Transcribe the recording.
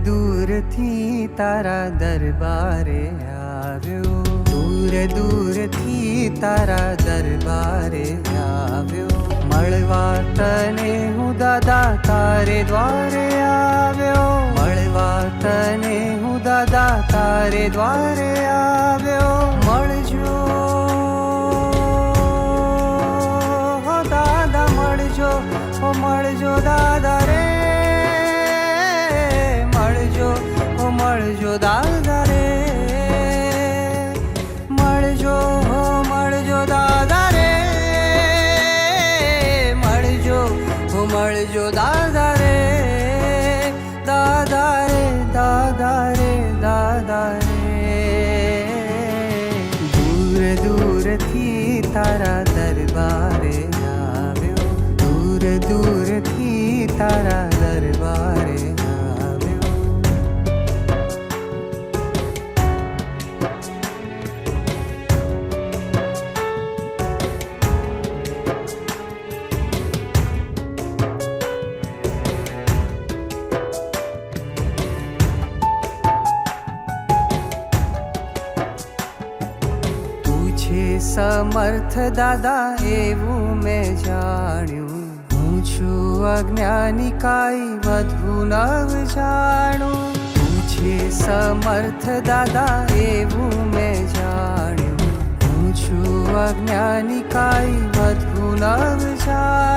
दूर थी तारा दरबारे આવ્યો दूर दूर थी तारा दरबारे આવ્યો મળવા તને હું દાદા તારે દ્વારે આવ્યો મળવા તને હું દાદા તારે દ્વારે આવ્યો મળજો હો દાદા મળજો હો મળજો દાદા રે મળજો હો મળજો દાદા રે મળજો હો મળજો દાદા રે મળજો હો મળજો દાદા રે દાદા રે દાદા રે દાદા રે दूर दूर थी तारा दरबारे આવ્યો दूर दूर थी तारा दरबारे આવ્યો છે સમર્થ દાદા એવું મેં જાણ્યું હું છું અજ્ઞાની કાંઈ વધુ નવ જાણું તું છે સમર્થ દાદા એવું મેં જાણ્યું હું છું અજ્ઞાની કાંઈ વધુ નવ જાણું